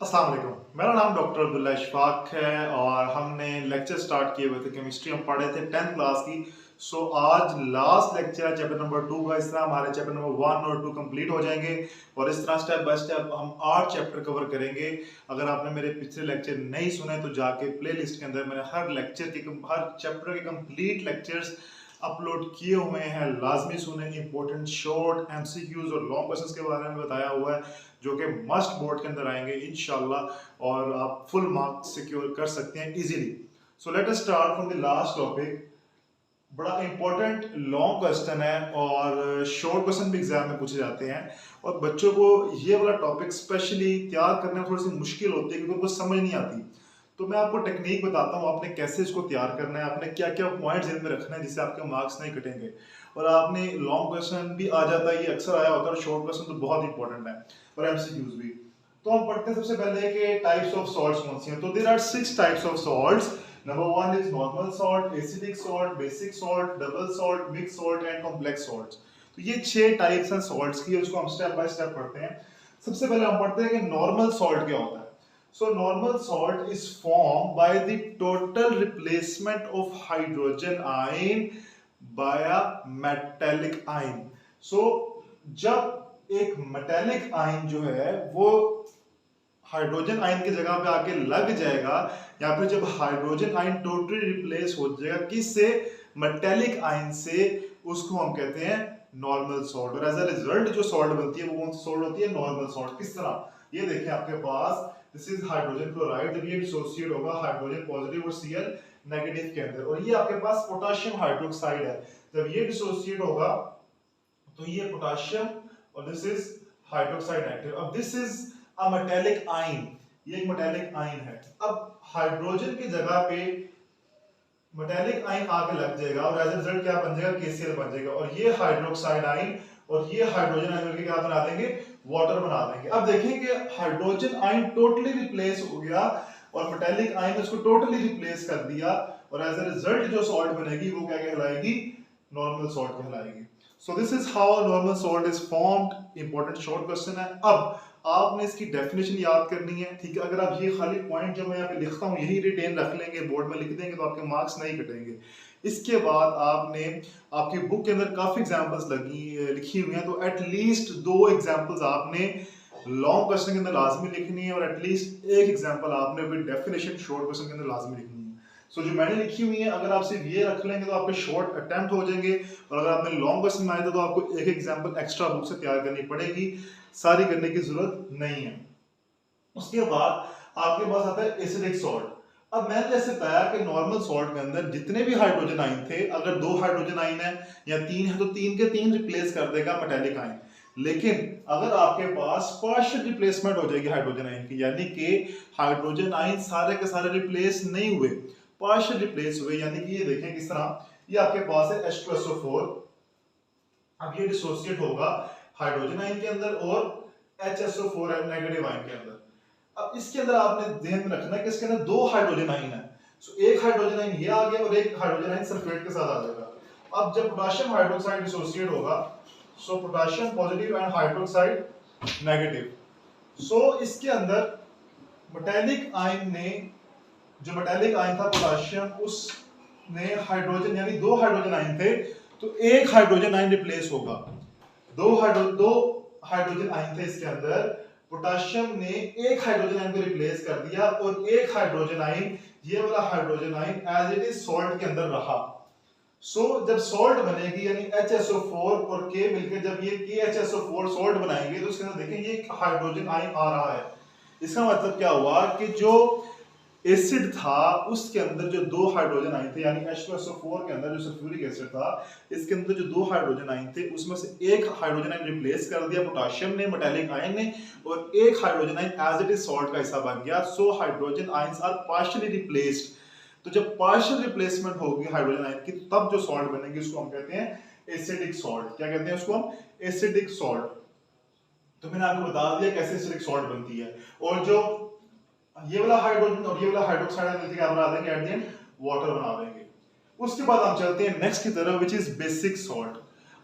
अस्सलाम वालेकुम। मेरा नाम डॉक्टर अब्दुल्ला इशफाक है और हमने लेक्चर स्टार्ट किए हुए थे। केमिस्ट्री हम पढ़े थे 10th क्लास की। आज लास्ट लेक्चर है चैप्टर नंबर 2 का। इस तरह हमारे चैप्टर नंबर 1 और 2 कंप्लीट हो जाएंगे और इस तरह स्टेप बाय स्टेप हम 8 चैप्टर कवर करेंगे। अगर आपने मेरे पिछले लेक्चर नहीं सुने तो जाके प्लेलिस्ट के अंदर मैंने हर चैप्टर के कंप्लीट लेक्चर्स अपलोड किए हुए हैं। लाजमी सुने। इंपॉर्टेंट शॉर्ट एमसीक्यूज और लॉन्ग क्वेश्चंस के बारे में बताया हुआ है जो कि मस्ट बोर्ड के अंदर आएंगे इंशाल्लाह और आप फुल मार्क्स सिक्योर कर सकते हैं easily. So let us start from the last topic. बड़ा इंपॉर्टेंट लॉन्ग क्वेश्चन है और शॉर्ट क्वेश्चन भी एग्जाम में पूछे जाते हैं और बच्चों को ये वाला टॉपिक स्पेशली तैयार करने में थोड़ी सी मुश्किल होती है क्योंकि उनको समझ नहीं आती। तो मैं आपको टेक्निक बताता हूँ आपने कैसे इसको तैयार करना है, आपने क्या क्या पॉइंट्स में रखना है जिससे आपके मार्क्स नहीं कटेंगे। और आपने लॉन्ग क्वेश्चन भी आ जाता है, ये अक्सर आया होता है, और शॉर्ट क्वेश्चन तो बहुत इंपॉर्टेंट है और एमसीक्यूज भी। तो हम पढ़ते हैं सबसे पहले कि टाइप्स ऑफ सॉल्ट्स कौन सी हैं। तो there are 6 types of salts. Number 1 is normal salt, acidic salt, basic salt, double salt, mix salt and complex salts. तो ये 6 टाइप्स हैं सॉल्ट्स की, उसको हम स्टेप बाय स्टेप पढ़ते हैं। सबसे पहले हम पढ़ते हैं कि नॉर्मल सॉल्ट क्या होता है। So normal salt is formed by the total replacement of hydrogen ion by a metallic ion. So जब एक metallic ion जो है वो हाइड्रोजन आयन की जगह पे आके लग जाएगा या फिर जब हाइड्रोजन आयन टोटली रिप्लेस हो जाएगा किससे, मेटेलिक आयन से, उसको हम कहते हैं नॉर्मल सॉल्ट। और एज अ रिजल्ट जो सॉल्ट बनती है वो कौन सी सॉल्ट होती है, नॉर्मल सॉल्ट। किस तरह, ये देखिए आपके पास दिस इज हाइड्रोजन क्लोराइड, जब ये डिसोसिएट होगा हाइड्रोजन पॉजिटिव और Cl नेगेटिव के अंदर, और ये आपके पास पोटेशियम हाइड्रोक्साइड है, जब ये डिसोसिएट होगा तो ये पोटेशियम और दिस इज हाइड्रोक्साइड एक्टिव। अब this is a metallic ion, ये एक मेटालिक आयन है। अब हाइड्रोजन की जगह पे मेटालिक आयन आके लग जाएगा और एज अ रिजल्ट क्या बन जाएगा, KCl बन जाएगा, और ये हाइड्रोक्साइड आयन और ये हाइड्रोजन आयन मिलकर क्या बना देंगे, वाटर बना देंगे। अब देखेंगे हाइड्रोजन आयन टोटली रिप्लेस हो गया और मेटालिक आयन उसको टोटली रिप्लेस कर दिया और एज अ रिजल्ट जो सॉल्ट बनेगी वो क्या कहलाएगी, नॉर्मल सॉल्ट कहलाएगी। So this is how normal salt is formed. Important short question है। अब आपने इसकी डेफिनेशन याद करनी है, ठीक है। अगर आप ये खाली पॉइंट जो मैं यहाँ पे लिखता हूँ यही रिटेन रख लेंगे, बोर्ड में लिख देंगे, तो आपके मार्क्स नहीं कटेंगे। इसके बाद आपने आपकी बुक के अंदर काफी एग्जांपल्स लिखी हुई हैं, तो एटलीस्ट 2 एग्जांपल्स आपने लॉन्ग क्वेश्चन के अंदर लाजमी लिखनी है और एटलीस्ट एक एग्जांपल आपने विद डेफिनेशन शॉर्ट क्वेश्चन के अंदर लाजमी लिखनी है। सो जो मैंने लिखी हुई है अगर आप सिर्फ ये रख लेंगे तो आपके शॉर्ट अटेम्प्ट हो जाएंगे, और अगर आपने लॉन्ग क्वेश्चन में आए तो आपको एक एग्जांपल एक्स्ट्रा बुक से तैयार करनी पड़ेगी, सारी करने की जरूरत नहीं है। उसके बाद आपके पास आता है एसिडिक सॉल्ट। अब मैंने जैसे बताया कि नॉर्मल सॉल्ट के अंदर जितने भी हाइड्रोजन आयन थे, अगर 2 हाइड्रोजन आयन है या 3 है तो 3 के 3 रिप्लेस कर देगा मेटालिक आयन। लेकिन अगर आपके पास पार्शियल रिप्लेसमेंट हो जाएगी हाइड्रोजन आयन की, यानी कि हाइड्रोजन आयन सारे के सारे रिप्लेस नहीं हुए, पार्शियल रिप्लेस हुए, यानी कि ये देखें किस तरह, ये आपके पास है H2SO4। अब ये डिसोसिएट होगा हाइड्रोजन आयन के अंदर और HSO4 नेगेटिव आयन के अंदर। अब इसके अंदर आपने ध्यान में रखना है कि इसके अंदर 2 हाइड्रोजन आयन है। सो एक हाइड्रोजन आयन ये आ गया और एक हाइड्रोजन आयन सल्फेट के साथ आ जाएगा। अब जब पोटेशियम हाइड्रोक्साइड डिसोसिएट होगा, so potassium positive and hydroxide negative. So इसके अंदर मेटालिक आयन ने, जो मेटालिक आयन था पोटेशियम, उसने हाइड्रोजन, यानी 2 हाइड्रोजन आयन थे तो एक हाइड्रोजन आयन रिप्लेस होगा। 2 हाइड्रोजन आयन थे इसके अंदर, पोटेशियम ने एक हाइड्रोजन आयन को रिप्लेस कर दिया और एक हाइड्रोजन आयन, ये वाला hydrogen ion as it is salt के अंदर रहा। सो जब सॉल्ट बनेगी यानी HSO4 और K मिलकर जब ये KHSO4 सॉल्ट बनाएंगे तो इसके अंदर देखें ये हाइड्रोजन आयन आ रहा है। इसका मतलब क्या हुआ कि जो एसिड था उसके अंदर जो 2 हाइड्रोजन आयन थे, यानी H2SO4 के अंदर जो सल्फ्यूरिक एसिड था, इसके अंदर जो 2 हाइड्रोजन आयन थे उसमें से एक हाइड्रोजन आयन रिप्लेस कर दिया पोटेशियम ने, मेटालिक आयन ने, और एक hydrogen ion as it is salt का हिस्सा बन गया। So hydrogen ions are partially replaced. तो जब पार्शियल रिप्लेसमेंट होगी हाइड्रोजन आयन की तब जो सॉल्ट बनेगी उसको हम कहते हैं एसिडिक सॉल्ट। क्या कहते हैं उसको हम, एसिडिक सॉल्ट। तो मैंने आपको बता दिया कैसे एसिडिक सॉल्ट बनती है, और जो ये वाला हाइड्रोजन और ये वाला हाइड्रोक्साइड मिलकर क्या बना देंगे, एट द एंड वाटर बना देंगे। उसके बाद हम चलते हैं नेक्स्ट की तरफ, विच इज बेसिक सॉल्ट।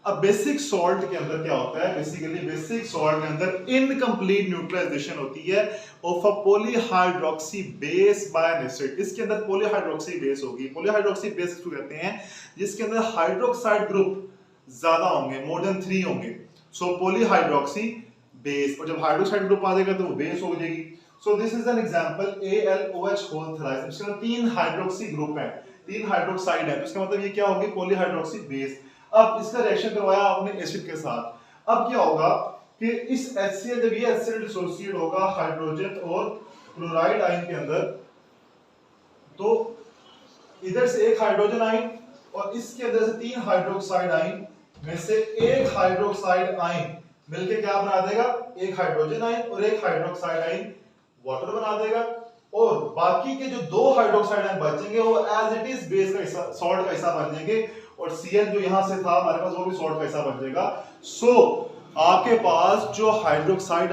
अब बेसिक सॉल्ट के अंदर क्या होता है, बेसिकली बेसिक सॉल्ट के अंदर इनकम्प्लीट न्यूट्रलाइजेशन होती है of a polyhydroxy base by an acid. इसके अंदर पॉलीहाइड्रोक्सी बेस होगी। पॉलीहाइड्रोक्सी बेस किसको कहते हैं, जिसके अंदर हाइड्रोक्साइड ग्रुप ज्यादा होंगे, मोर देन 3 होंगे। सो पॉलीहाइड्रोक्सी बेस, और जब हाइड्रोक्साइड ग्रुप आ जाएगा तो वो बेस हो जाएगी। So this is an example AlOH whole thrice. इसके अंदर 3 हाइड्रोक्सी ग्रुप है, 3 हाइड्रोक्साइड है, तो इसका मतलब ये क्या होगी, पॉलीहाइड्रोक्सी बेस। अब इसका रिएक्शन करवाया आपने एसिड के साथ। अब क्या होगा कि इस HCl, जब ये एसिड डिसोसिएट होगा हाइड्रोजन और क्लोराइड आयन के अंदर, तो इधर से एक हाइड्रोजन आयन और इसके अंदर से 3 हाइड्रोक्साइड आयन में से एक हाइड्रोक्साइड आयन मिलके क्या बना देगा, एक हाइड्रोजन आयन और एक हाइड्रोक्साइड आयन वाटर बना देगा। और बाकी के जो 2 हाइड्रोक्साइड आयन बचेंगे वो एज इट इज बेस का हिस्सा, सॉल्ट का हिस्सा बन जाएंगे, और Cl जो यहां से था हमारे पास वो भी सॉल्ट का हिस्सा बन जाएगा। सो आपके पास जो हाइड्रोक्साइड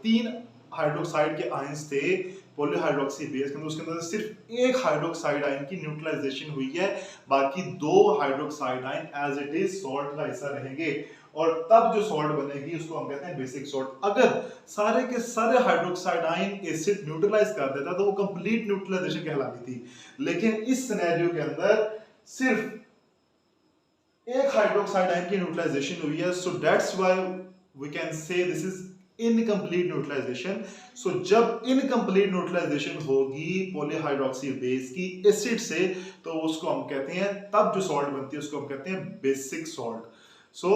3 हाइड्रोक्साइड के आयंस थे पॉलीहाइड्रोक्सी बेस के अंदर, उसके अंदर सिर्फ एक हाइड्रोक्साइड आयन की न्यूट्रलाइजेशन हुई है, बाकी 2 hydroxide ion as it is salt का हिस्सा रहेंगे, और तब जो सॉल्ट बनेगी उसको हम कहते हैं बेसिक सॉल्ट। अगर सारे के सारे हाइड्रोक्साइड आयन एसिड न्यूट्रलाइज कर देता तो वो कंप्लीट न्यूट्रलाइजेशन कहलाती थी, लेकिन इस सिनेरियो के अंदर सिर्फ एक हाइड्रोक्साइड आयन की न्यूट्रलाइजेशन हुई है। So that's why we can say this is incomplete neutralization. So जब इनकम्प्लीट न्यूट्रलाइजेशन होगी पॉलीहाइड्रोक्सी बेस की एसिड से, तो उसको हम कहते हैं, तब जो सॉल्ट बनती है उसको हम कहते हैं basic salt. So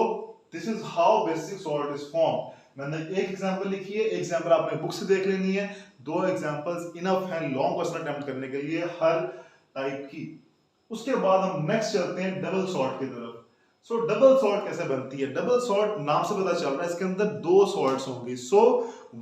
this is how basic salt is form. मैंने एक एग्जांपल लिखी है, एग्जांपल आपने बुक से देख लेनी है, 2 एग्जांपल्स इनफ है लॉन्ग क्वेश्चन अटेम्प्ट करने के लिए हर टाइप की। उसके बाद हम नेक्स्ट चलते हैं डबल सॉल्ट की तरफ। सो डबल सॉल्ट कैसे बनती है, डबल सॉल्ट नाम से पता चल रहा है इसके अंदर 2 सॉल्ट्स होंगी। So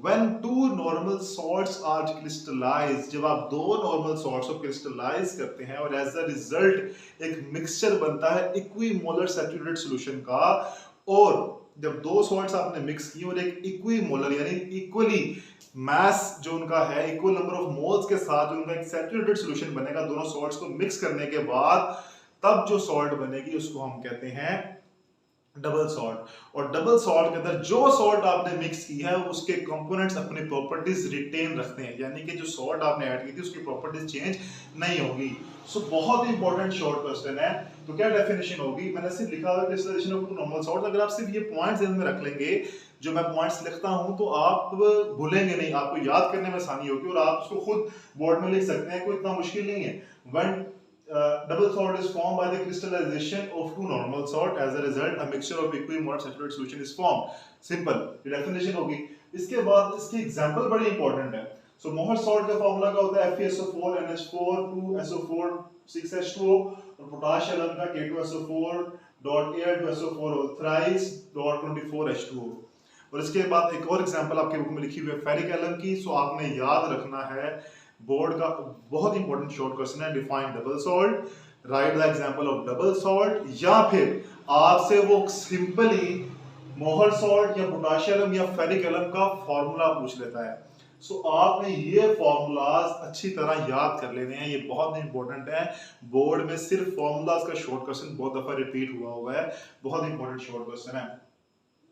when 2 normal salts are crystallised, जब आप 2 नॉर्मल सॉल्ट्स को क्रिस्टलाइज करते हैं और एज अ रिजल्ट एक मिक्सचर बनता है इक्विमोलर सैचुरेटेड सॉल्यूशन का, और जब 2 सॉल्ट्स आपने मिक्स किए और एक इक्विमोलर यानी इक्वली मास जो उनका है, इक्वल नंबर ऑफ मोल्स के साथ जो उनका एक सैचुरेटेड सॉल्यूशन बनेगा, दोनों सॉल्ट्स को मिक्स करने के बाद तब जो सॉल्ट बनेगी उसको हम कहते हैं डबल सॉल्ट। और डबल सॉल्ट के अंदर जो सॉल्ट आपने मिक्स की है उसके कंपोनेंट्स अपनी प्रॉपर्टीज रिटेन रखते हैं, यानी कि जो सॉल्ट आपने ऐड की थी उसकी प्रॉपर्टीज चेंज नहीं होगी। सो बहुत ही इंपॉर्टेंट शॉर्ट क्वेश्चन है। तो क्या डेफिनेशन होगी, मैंने सिर्फ लिखा हुआ क्रिस्टलाइजेशन ऑफ 2 नॉर्मल सॉल्ट। अगर आप सिर्फ ये पॉइंट्स ध्यान में रख लेंगे, जो मैं पॉइंट्स लिखता हूं, तो आप भूलेंगे नहीं, आपको याद करने में आसानी होगी और आप उसको खुद बोर्ड में लिख सकते हैं, कोई इतना मुश्किल नहीं है। When double salt is formed by the crystallization of 2 normal salt. As a result, a mixture of equimolar saturated solution is formed. Simple. ये definition होगी। इसके बाद इसकी एग्जांपल बड़ी इंपॉर्टेंट है। सो मोहर सॉल्ट का फार्मूला क्या होता है, FeSO4 NH4 2SO4 6H2O, और पोटाशियम आयन का K2SO4.Al2SO4 thrice .24H2O। और इसके बाद एक और एग्जांपल आपके बुक में लिखी हुई है फेरिक एलम की। सो आपने याद रखना है, बोर्ड का बहुत इंपॉर्टेंट शॉर्ट क्वेश्चन है, define double salt, right the example of double salt, या फिर आपसे वो सिंपली मोहर सॉल्ट या पोटाशियम या फेरिक एलम का फार्मूला पूछ लेता है। सो आपने ये फार्मूलाज अच्छी तरह याद कर लेने हैं, ये बहुत इंपॉर्टेंट है। बोर्ड में सिर्फ फार्मूलाज का शॉर्ट क्वेश्चन बहुत दफा रिपीट हुआ है, बहुत इंपॉर्टेंट शॉर्ट क्वेश्चन है।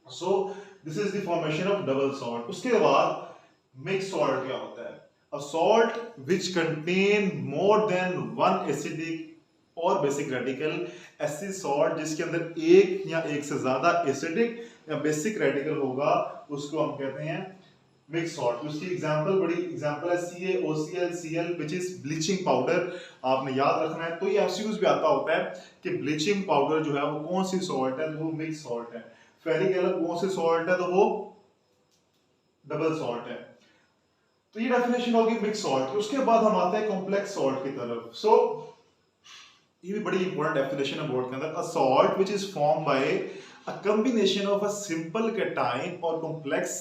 सो this is the formation of double salt. उसके बाद मिक्स सॉल्ट क्या होता है, a salt which contain more than one acidic or basic radical। ऐसी सॉल्ट जिसके अंदर एक या एक से ज्यादा एसिडिक या बेसिक रेडिकल होगा उसको हम कहते हैं मिक्स सॉल्ट। उसकी एग्जांपल बड़ी एग्जांपल है CaOClCl which is bleaching powder. आपने याद रखना है, तो ये एमसीक्यूज भी आता होता है कि ब्लीचिंग पाउडर जो है वो कौन सी सॉल्ट है, तो वो मिक्स सॉल्ट है। फेरिक एलम कौन सी सॉल्ट है, तो वो डबल सॉल्ट है। तो ये डेफिनेशन होगी मिक्स सॉल्ट। उसके बाद हम आते हैं कॉम्प्लेक्स सॉल्ट की तरफ। सो ये भी बड़ी इंपॉर्टेंट डेफिनेशन है बोर्ड के अंदर, a salt which is form by a combination of a simple cation और कॉम्प्लेक्स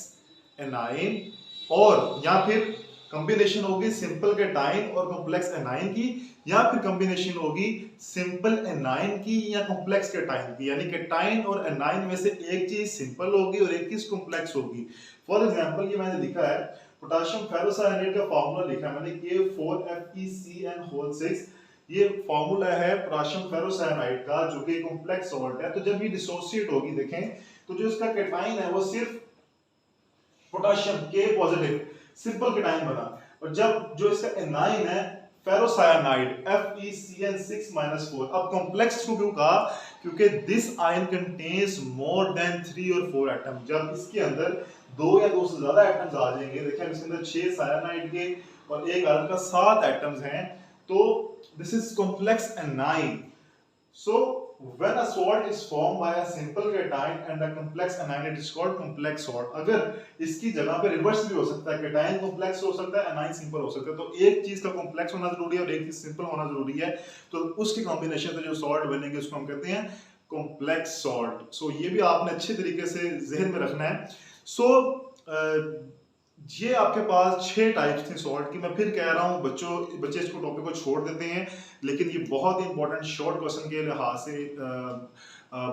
एनायन, और या फिर कॉम्बिनेशन होगी सिंपल कैटायन और कॉम्प्लेक्स एनायन की, या फिर कॉम्बिनेशन होगी सिंपल एनायन की या कॉम्प्लेक्स कैटायन की, यानी कैटायन और एनायन में से एक चीज सिंपल होगी और एक चीज कॉम्प्लेक्स होगी। फॉर एग्जांपल ये मैंने लिखा है पोटेशियम फेरोसायनेट का फार्मूला लिखा है मैंने, K4FeCN6। ये फॉर्मूला है पोटेशियम फेरोसायनाइड का, जो कि कॉम्प्लेक्स सॉल्ट है। तो जब ये डिसोसिएट होगी, देखें तो जो इसका कैटाइन है वो सिर्फ पोटेशियम के पॉजिटिव सिंपल कैटाइन बना, और जब जो इसका एनाइन है फेरोसायनाइड FeCN6-4। अब कॉम्प्लेक्स क्यों कहा, क्योंकि this ion contains more than 3 और 4 एटम। जब इसके अंदर 2 या 2 से ज्यादा एटम्स आ जाएंगे, देखिए इसके अंदर 6 सायनाइड के और एक आयरन का 7 एटम्स हैं, तो this is complex A9. So when a salt is formed by a simple cation and a complex anion, it is called complex salt। अगर इसकी जगह पे रिवर्स भी हो सकता है, कैटाइन कॉम्प्लेक्स हो सकता है, एनाइन सिंपल हो सकता है। तो एक चीज का कॉम्प्लेक्स होना जरूरी है और एक चीज सिंपल होना जरूरी है, तो उसकी कॉम्बिनेशन से जो सॉल्ट बनेंगे उसको हम कहते हैं कॉम्प्लेक्स सॉल्ट। सो ये भी आपने अच्छे तरीके से जहन में रखना है। सो ये आपके पास 6 टाइप्स थी सॉल्ट की। मैं फिर कह रहा हूँ बच्चे इसको टॉपिक को छोड़ देते हैं, लेकिन ये बहुत इंपॉर्टेंट शॉर्ट क्वेश्चन के लिहाज से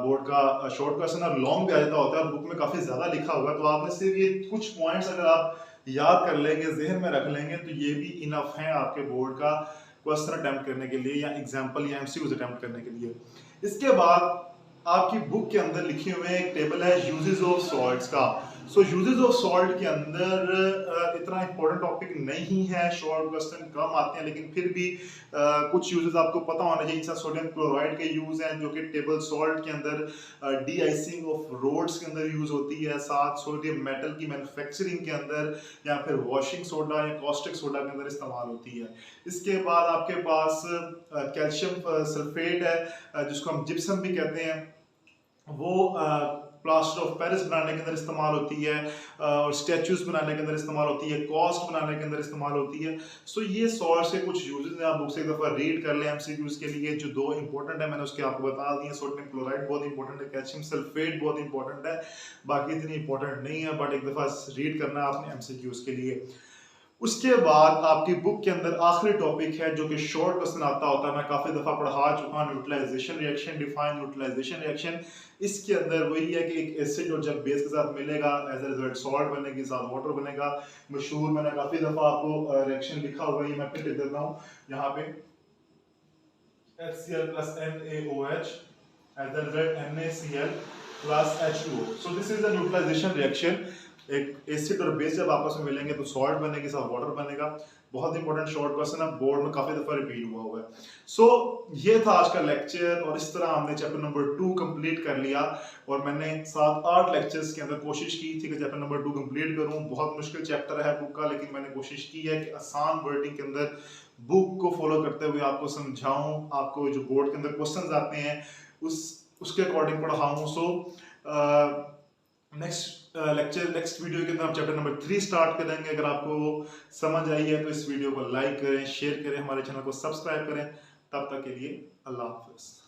बोर्ड का शॉर्ट क्वेश्चन और लॉन्ग भी आ जाता होता है, और बुक में काफी ज्यादा लिखा हुआ है। तो आपने सिर्फ ये कुछ पॉइंट्स अगर आप याद कर लेंगे, जहन में रख लेंगे, तो ये भी इनफ है आपके बोर्ड का क्वेश्चन अटेम्प्ट करने के लिए या एग्जाम्पल या एमसीक्यूज अटेम्प्ट करने के लिए। इसके बाद आपकी बुक के अंदर लिखे हुए एक टेबल है यूजेस ऑफ सॉल्ट्स का। सो यूजेस ऑफ सॉल्ट के अंदर इतना इंपॉर्टेंट टॉपिक नहीं है, शॉर्ट क्वेश्चन कम आते हैं, लेकिन फिर भी कुछ यूजेस आपको पता होना चाहिए। जैसा सोडियम क्लोराइड के यूज हैं, जो कि टेबल सॉल्ट के अंदर डी आइसिंग ऑफ रोड्स के अंदर यूज होती है, साथ सोडियम मेटल की मैन्युफैक्चरिंग के अंदर, या फिर वॉशिंग सोडा या कॉस्टिक सोडा के अंदर इस्तेमाल होती है। इसके बाद आपके पास कैल्शियम सल्फेट है, जिसको हम जिप्सम भी कहते हैं, वो प्लास्टर ऑफ पेरिस बनाने के अंदर इस्तेमाल होती है, और स्टैचूज बनाने के अंदर इस्तेमाल होती है, कॉस्ट बनाने के अंदर इस्तेमाल होती है। सो ये सॉल्ट से कुछ यूजेस हैं, आप बुक से एक दफा रीड कर लें एमसीक्यूज के लिए। जो 2 इंपॉर्टेंट है मैंने उसके आपको बता दिए। सोडियम क्लोराइड बहुत इंपॉर्टेंट है, कैल्शियम सल्फेट बहुत इंपॉर्टेंट है, बाकी इतनी इंपॉर्टेंट नहीं है, बट एक दफा रीड करना है आपने एमसीक्यूज के लिए। उसके बाद आपकी बुक के अंदर आखिरी टॉपिक है, जो कि शॉर्ट क्वेश्चन आता होता है, मैं काफी दफा पढ़ा चुका हूं, neutralisation reaction. Define neutralisation reaction. इसके अंदर वही है कि एक एसिड और जब बेस के साथ मिलेगा, एज ए रिजल्ट सॉल्ट बनेगी, साथ वाटर बनेगा। मशहूर मैंने काफी दफा आपको रिएक्शन लिखा हुआ है, मैं फिर लिख देता हूँ यहाँ पे, HCl plus NaOH as a result NaCl plus H2O। So this is the neutralization reaction। एक एसिड और बेस जब आपस में मिलेंगे तो सॉल्ट बनेगी, साथ वाटर बनेगा। बहुत इंपॉर्टेंट शॉर्ट क्वेश्चन है, बोर्ड में काफी दफा रिपीट हुआ है। सो ये था आज का लेक्चर, और इस तरह हमने चैप्टर नंबर 2 कंप्लीट कर लिया। और मैंने 7-8 लेक्चर्स के अंदर कोशिश की थी कि चैप्टर नंबर 2 कंप्लीट करूं। बहुत मुश्किल चैप्टर है बुक का, लेकिन मैंने कोशिश की है कि आसान वर्डिंग के अंदर बुक को फॉलो करते हुए आपको समझाऊं, आपको जो बोर्ड के अंदर क्वेश्चंस आते हैं उसके अकॉर्डिंग पढ़ाऊं। सो नेक्स्ट वीडियो के अंदर हम चैप्टर नंबर 3 स्टार्ट करेंगे। अगर आपको समझ आई है तो इस वीडियो को लाइक करें, शेयर करें, हमारे चैनल को सब्सक्राइब करें। तब तक के लिए अल्लाह हाफिज़।